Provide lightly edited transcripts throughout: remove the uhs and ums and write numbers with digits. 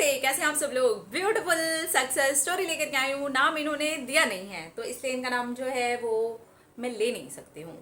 नमस्ते, कैसे हैं आप सब लोग। ब्यूटीफुल सक्सेस स्टोरी लेकर के आई हूँ। नाम इन्होंने दिया नहीं है तो इसलिए इनका नाम जो है वो मैं ले नहीं सकती हूँ।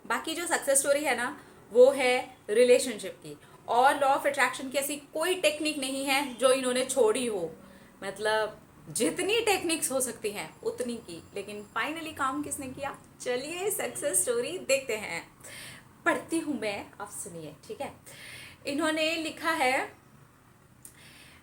बाकी जो सक्सेस स्टोरी है ना वो है रिलेशनशिप की, और लॉ ऑफ अट्रैक्शन की ऐसी कोई टेक्निक नहीं है जो इन्होंने छोड़ी हो। मतलब जितनी टेक्निक्स हो सकती हैं उतनी की, लेकिन फाइनली काम किसने किया, चलिए सक्सेस स्टोरी देखते हैं। पढ़ती हूँ मैं, आप सुनिए, ठीक है। इन्होंने लिखा है,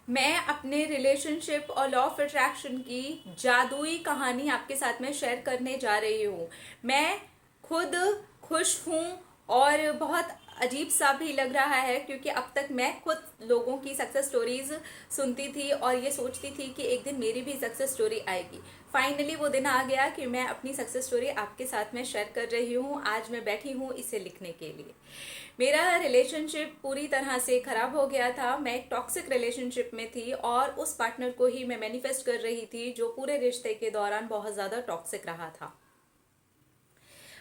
मैं अपने रिलेशनशिप और लॉ ऑफ अट्रैक्शन की जादुई कहानी आपके साथ में शेयर करने जा रही हूँ। मैं खुद खुश हूँ और बहुत अजीब सा भी लग रहा है, क्योंकि अब तक मैं खुद लोगों की सक्सेस स्टोरीज सुनती थी और ये सोचती थी कि एक दिन मेरी भी सक्सेस स्टोरी आएगी। फाइनली वो दिन आ गया कि मैं अपनी सक्सेस स्टोरी आपके साथ में शेयर कर रही हूँ। आज मैं बैठी हूँ इसे लिखने के लिए। मेरा रिलेशनशिप पूरी तरह से खराब हो गया था। मैं एक टॉक्सिक रिलेशनशिप में थी और उस पार्टनर को ही मैं मैनिफेस्ट कर रही थी जो पूरे रिश्ते के दौरान बहुत ज़्यादा टॉक्सिक रहा था।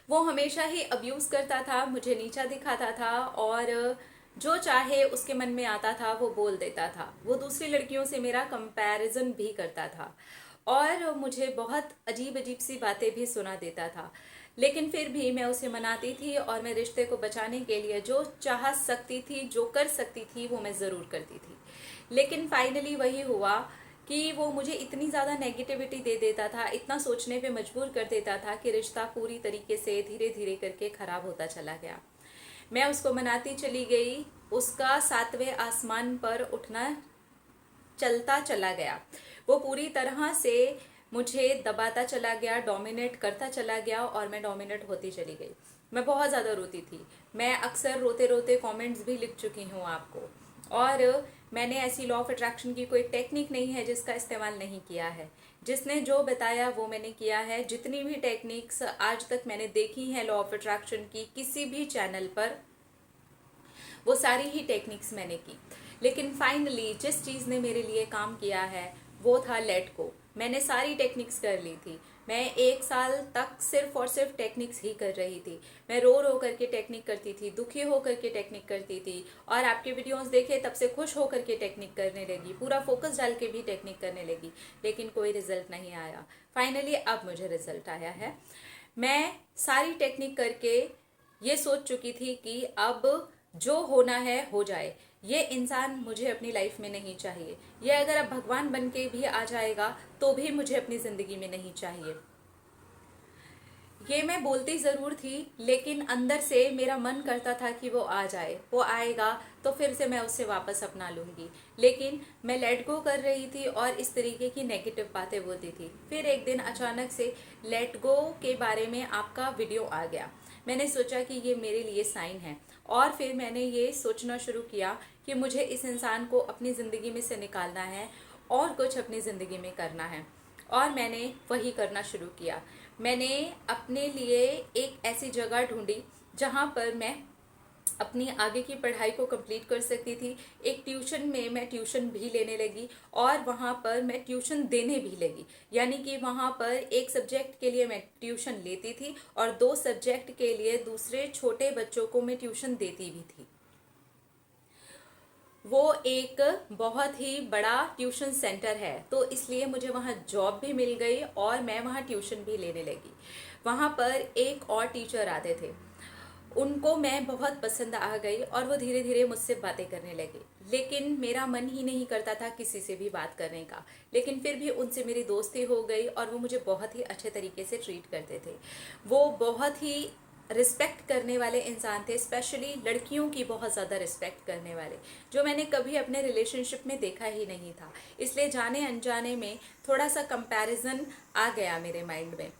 वो हमेशा ही अब्यूज करता था, मुझे नीचा दिखाता था और जो चाहे उसके मन में आता था वो बोल देता था। वो दूसरी लड़कियों से मेरा कंपैरिजन भी करता था और मुझे बहुत अजीब अजीब सी बातें भी सुना देता था। लेकिन फिर भी मैं उसे मनाती थी और मैं रिश्ते को बचाने के लिए जो चाह सकती थी, जो कर सकती थी, वो मैं ज़रूर करती थी। लेकिन फाइनली वही हुआ कि वो मुझे इतनी ज़्यादा नेगेटिविटी दे देता था, इतना सोचने पे मजबूर कर देता था कि रिश्ता पूरी तरीके से धीरे धीरे करके ख़राब होता चला गया। मैं उसको मनाती चली गई, उसका सातवें आसमान पर उठना चलता चला गया। वो पूरी तरह से मुझे दबाता चला गया, डोमिनेट करता चला गया और मैं डोमिनेट होती चली गई। मैं बहुत ज़्यादा रोती थी। मैं अक्सर रोते रोते कमेंट्स भी लिख चुकी हूँ आपको। और मैंने ऐसी लॉ ऑफ अट्रैक्शन की कोई टेक्निक नहीं है जिसका इस्तेमाल नहीं किया है। जिसने जो बताया वो मैंने किया है। जितनी भी टेक्निक्स आज तक मैंने देखी हैं लॉ ऑफ अट्रैक्शन की किसी भी चैनल पर, वो सारी ही टेक्निक्स मैंने की। लेकिन फाइनली जिस चीज़ ने मेरे लिए काम किया है वो था लेट गो। मैंने सारी टेक्निक्स कर ली थी। मैं 1 साल तक सिर्फ और सिर्फ टेक्निक्स ही कर रही थी। मैं रो रो करके टेक्निक करती थी, दुखी हो करके टेक्निक करती थी, और आपके वीडियोस देखे तब से खुश हो करके टेक्निक करने लगी, पूरा फोकस डाल के भी टेक्निक करने लगी, लेकिन कोई रिजल्ट नहीं आया। फाइनली अब मुझे रिजल्ट आया है। मैं सारी टेक्निक करके ये सोच चुकी थी कि अब जो होना है हो जाए। ये इंसान मुझे अपनी लाइफ में नहीं चाहिए। ये अगर अब भगवान बन के भी आ जाएगा तो भी मुझे अपनी ज़िंदगी में नहीं चाहिए। ये मैं बोलती ज़रूर थी, लेकिन अंदर से मेरा मन करता था कि वो आ जाए, वो आएगा तो फिर से मैं उससे वापस अपना लूँगी। लेकिन मैं लेट गो कर रही थी और इस तरीके की नेगेटिव बातें बोलती थी। फिर एक दिन अचानक से लेट गो के बारे में आपका वीडियो आ गया। मैंने सोचा कि ये मेरे लिए साइन है, और फिर मैंने ये सोचना शुरू किया कि मुझे इस इंसान को अपनी ज़िंदगी में से निकालना है और कुछ अपनी ज़िंदगी में करना है। और मैंने वही करना शुरू किया। मैंने अपने लिए एक ऐसी जगह ढूंढी जहाँ पर मैं अपनी आगे की पढ़ाई को कंप्लीट कर सकती थी। एक ट्यूशन में मैं ट्यूशन भी लेने लगी और वहाँ पर मैं ट्यूशन देने भी लगी। यानी कि वहाँ पर एक सब्जेक्ट के लिए मैं ट्यूशन लेती थी और 2 सब्जेक्ट के लिए दूसरे छोटे बच्चों को मैं ट्यूशन देती भी थी। वो एक बहुत ही बड़ा ट्यूशन सेंटर है, तो इसलिए मुझे वहाँ जॉब भी मिल गई और मैं वहाँ ट्यूशन भी लेने लगी। वहाँ पर एक और टीचर आते थे, उनको मैं बहुत पसंद आ गई और वो धीरे धीरे मुझसे बातें करने लगे। लेकिन मेरा मन ही नहीं करता था किसी से भी बात करने का। लेकिन फिर भी उनसे मेरी दोस्ती हो गई और वो मुझे बहुत ही अच्छे तरीके से ट्रीट करते थे। वो बहुत ही रिस्पेक्ट करने वाले इंसान थे, स्पेशली लड़कियों की बहुत ज़्यादा रिस्पेक्ट करने वाले, जो मैंने कभी अपने रिलेशनशिप में देखा ही नहीं था। इसलिए जाने अनजाने में थोड़ा सा कंपैरिजन आ गया मेरे माइंड में।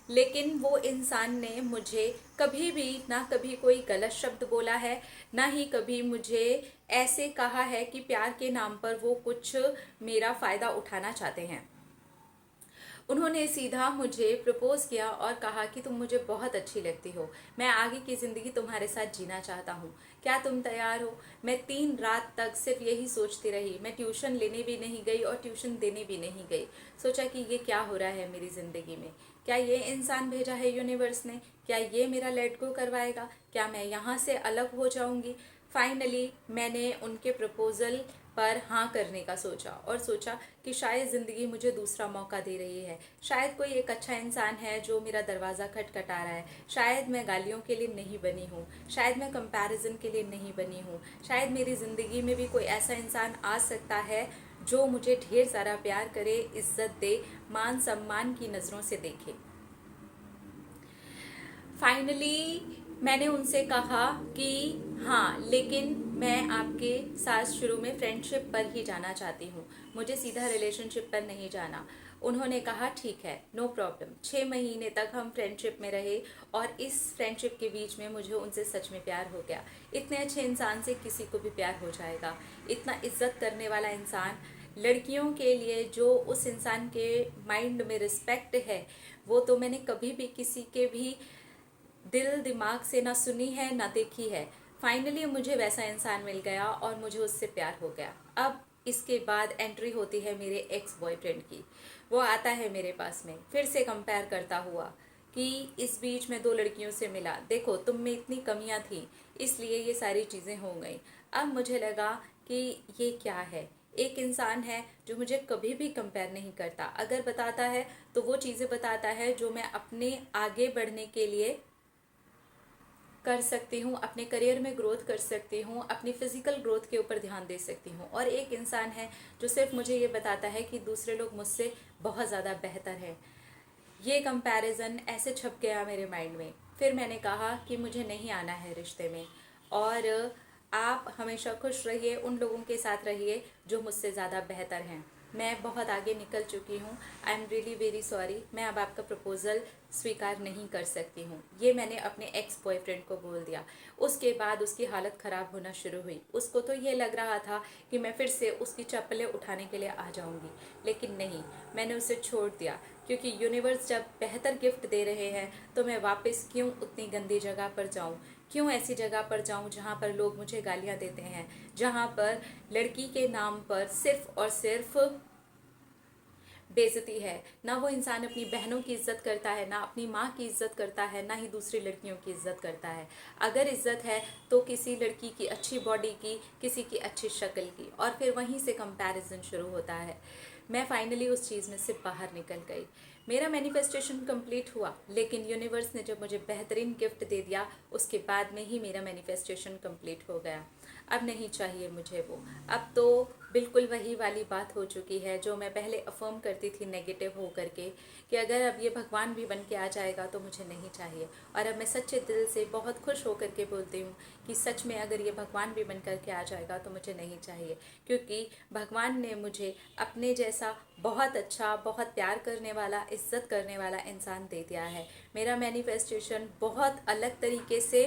लेकिन वो इंसान ने मुझे कभी भी ना कभी कोई गलत शब्द बोला है, ना ही कभी मुझे ऐसे कहा है कि प्यार के नाम पर वो कुछ मेरा फ़ायदा उठाना चाहते हैं। उन्होंने सीधा मुझे प्रपोज किया और कहा कि तुम मुझे बहुत अच्छी लगती हो, मैं आगे की ज़िंदगी तुम्हारे साथ जीना चाहता हूँ, क्या तुम तैयार हो। मैं 3 रात तक सिर्फ यही सोचती रही। मैं ट्यूशन लेने भी नहीं गई और ट्यूशन देने भी नहीं गई। सोचा कि ये क्या हो रहा है मेरी ज़िंदगी में, क्या ये इंसान भेजा है यूनिवर्स ने, क्या ये मेरा लेट गो करवाएगा, क्या मैं यहाँ से अलग हो जाऊँगी। फाइनली मैंने उनके प्रपोज़ल पर हाँ करने का सोचा और सोचा कि शायद ज़िंदगी मुझे दूसरा मौका दे रही है, शायद कोई एक अच्छा इंसान है जो मेरा दरवाज़ा खटखटा रहा है, शायद मैं गालियों के लिए नहीं बनी हूँ, शायद मैं कंपैरिजन के लिए नहीं बनी हूँ, शायद मेरी ज़िंदगी में भी कोई ऐसा इंसान आ सकता है जो मुझे ढेर सारा प्यार करे, इज्जत दे, मान सम्मान की नज़रों से देखे। फाइनली मैंने उनसे कहा कि हाँ, लेकिन मैं आपके साथ शुरू में फ्रेंडशिप पर ही जाना चाहती हूँ, मुझे सीधा रिलेशनशिप पर नहीं जाना। उन्होंने कहा ठीक है, नो प्रॉब्लम। 6 महीने तक हम फ्रेंडशिप में रहे और इस फ्रेंडशिप के बीच में मुझे उनसे सच में प्यार हो गया। इतने अच्छे इंसान से किसी को भी प्यार हो जाएगा, इतना इज्जत करने वाला इंसान। लड़कियों के लिए जो उस इंसान के माइंड में रिस्पेक्ट है, वो तो मैंने कभी भी किसी के भी दिल दिमाग से ना सुनी है ना देखी है। फाइनली मुझे वैसा इंसान मिल गया और मुझे उससे प्यार हो गया। अब इसके बाद एंट्री होती है मेरे एक्स बॉयफ्रेंड की। वो आता है मेरे पास में, फिर से कंपेयर करता हुआ कि इस बीच में 2 लड़कियों से मिला, देखो तुम में इतनी कमियां थी इसलिए ये सारी चीज़ें हो गई। अब मुझे लगा कि ये क्या है, एक इंसान है जो मुझे कभी भी कंपेयर नहीं करता, अगर बताता है तो वो चीज़ें बताता है जो मैं अपने आगे बढ़ने के लिए कर सकती हूँ, अपने करियर में ग्रोथ कर सकती हूँ, अपनी फिजिकल ग्रोथ के ऊपर ध्यान दे सकती हूँ। और एक इंसान है जो सिर्फ मुझे ये बताता है कि दूसरे लोग मुझसे बहुत ज़्यादा बेहतर हैं। ये कंपैरिजन ऐसे छप गया मेरे माइंड में। फिर मैंने कहा कि मुझे नहीं आना है रिश्ते में, और आप हमेशा खुश रहिए, उन लोगों के साथ रहिए जो मुझसे ज़्यादा बेहतर हैं। मैं बहुत आगे निकल चुकी हूँ, I am really very sorry, मैं अब आपका प्रपोज़ल स्वीकार नहीं कर सकती हूँ। ये मैंने अपने एक्स बॉयफ्रेंड को बोल दिया। उसके बाद उसकी हालत ख़राब होना शुरू हुई। उसको तो ये लग रहा था कि मैं फिर से उसकी चप्पलें उठाने के लिए आ जाऊँगी, लेकिन नहीं, मैंने उसे छोड़ दिया, क्योंकि यूनिवर्स जब बेहतर गिफ्ट दे रहे हैं तो मैं वापस क्यों उतनी गंदी जगह पर जाऊं, क्यों ऐसी जगह पर जाऊं जहां पर लोग मुझे गालियां देते हैं, जहां पर लड़की के नाम पर सिर्फ और सिर्फ बेइज्जती है। ना वो इंसान अपनी बहनों की इज्जत करता है, ना अपनी माँ की इज्जत करता है, ना ही दूसरी लड़कियों की इज्जत करता है। अगर इज्जत है तो किसी लड़की की अच्छी बॉडी की, किसी की अच्छी शक्ल की, और फिर वहीं से कंपैरिजन शुरू होता है। मैं फाइनली उस चीज़ में से बाहर निकल गई। मेरा मैनिफेस्टेशन कंप्लीट हुआ, लेकिन यूनिवर्स ने जब मुझे बेहतरीन गिफ्ट दे दिया उसके बाद में ही मेरा मैनिफेस्टेशन कंप्लीट हो गया। अब नहीं चाहिए मुझे वो। अब तो बिल्कुल वही वाली बात हो चुकी है जो मैं पहले अफर्म करती थी नेगेटिव हो करके, कि अगर अब ये भगवान भी बन के आ जाएगा तो मुझे नहीं चाहिए। और अब मैं सच्चे दिल से बहुत खुश होकर के बोलती हूँ कि सच में अगर ये भगवान भी बन करके आ जाएगा तो मुझे नहीं चाहिए, क्योंकि भगवान ने मुझे अपने जैसा बहुत अच्छा, बहुत प्यार करने वाला, इज्जत करने वाला इंसान दे दिया है। मेरा मैनिफेस्टेशन बहुत अलग तरीके से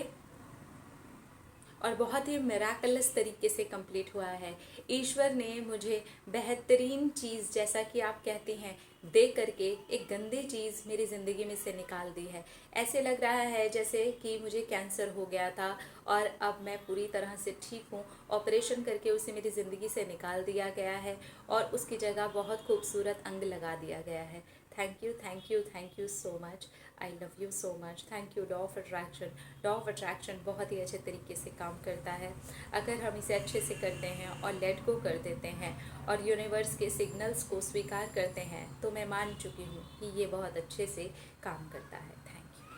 और बहुत ही मिराकलस तरीके से कंप्लीट हुआ है। ईश्वर ने मुझे बेहतरीन चीज़, जैसा कि आप कहती हैं, दे करके एक गंदी चीज़ मेरी ज़िंदगी में से निकाल दी है। ऐसे लग रहा है जैसे कि मुझे कैंसर हो गया था और अब मैं पूरी तरह से ठीक हूँ। ऑपरेशन करके उसे मेरी ज़िंदगी से निकाल दिया गया है और उसकी जगह बहुत खूबसूरत अंग लगा दिया गया है। Thank you, thank you, thank you so much. I love you so much. Thank you. Law of attraction, law of attraction बहुत ही अच्छे तरीके से काम करता है अगर हम इसे अच्छे से करते हैं और लेट गो कर देते हैं और यूनिवर्स के सिग्नल्स को स्वीकार करते हैं, तो मैं मान चुकी हूँ कि ये बहुत अच्छे से काम करता है। Thank you,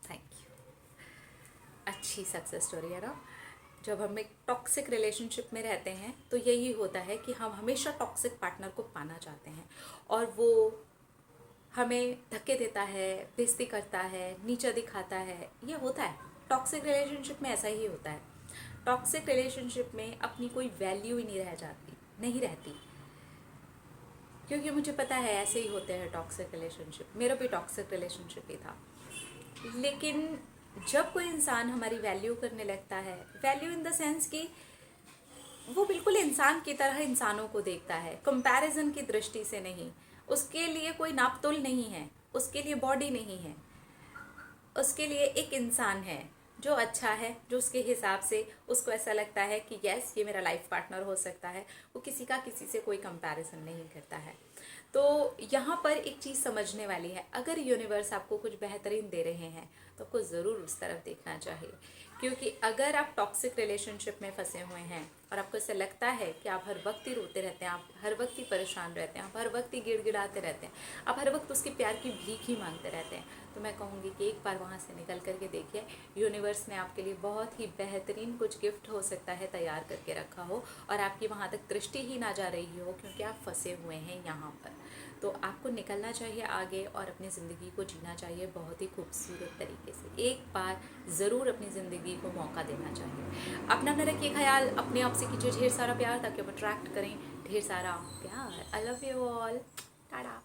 thank you. अच्छी सक्सेस स्टोरी है ना। जब हम एक टॉक्सिक रिलेशनशिप में रहते हैं तो यही होता है कि हम हमेशा टॉक्सिक पार्टनर को पाना चाहते हैं और वो हमें धक्के देता है, बेइज्जती करता है, नीचा दिखाता है। ये होता है टॉक्सिक रिलेशनशिप में, ऐसा ही होता है। टॉक्सिक रिलेशनशिप में अपनी कोई वैल्यू ही नहीं रह जाती, नहीं रहती, क्योंकि मुझे पता है ऐसे ही होते हैं टॉक्सिक रिलेशनशिप। मेरा भी टॉक्सिक रिलेशनशिप ही था। लेकिन जब कोई इंसान हमारी वैल्यू करने लगता है, वैल्यू इन द सेंस कि वो बिल्कुल इंसान की तरह इंसानों को देखता है, कंपैरिजन की दृष्टि से नहीं। उसके लिए कोई नापतोल नहीं है, उसके लिए बॉडी नहीं है, उसके लिए एक इंसान है जो अच्छा है, जो उसके हिसाब से उसको ऐसा लगता है कि यस ये मेरा लाइफ पार्टनर हो सकता है। वो किसी का किसी से कोई कंपैरिजन नहीं करता है। तो यहाँ पर एक चीज़ समझने वाली है, अगर यूनिवर्स आपको कुछ बेहतरीन दे रहे हैं तो आपको ज़रूर उस तरफ देखना चाहिए, क्योंकि अगर आप टॉक्सिक रिलेशनशिप में फंसे हुए हैं और आपको ऐसा लगता है कि आप हर वक्त ही रोते रहते हैं, आप हर वक्त ही परेशान रहते हैं, आप हर वक्त ही गिड़गिड़ाते रहते हैं, आप हर वक्त उसके प्यार की भीख ही मांगते रहते हैं, तो मैं कहूँगी कि एक बार वहाँ से निकल करके देखिए, यूनिवर्स ने आपके लिए बहुत ही बेहतरीन कुछ गिफ्ट हो सकता है तैयार करके रखा हो और आपकी वहाँ तक दृष्टि ही ना जा रही हो क्योंकि आप फंसे हुए हैं यहाँ पर। तो आपको निकलना चाहिए आगे और अपनी ज़िंदगी को जीना चाहिए बहुत ही खूबसूरत तरीके से। एक बार ज़रूर अपनी ज़िंदगी को मौका देना चाहिए। अपना न रखिए ख्याल, अपने आप से कीजिए ढेर सारा प्यार ताकि आप अट्रैक्ट करें ढेर सारा प्यार। I love you all. Tata.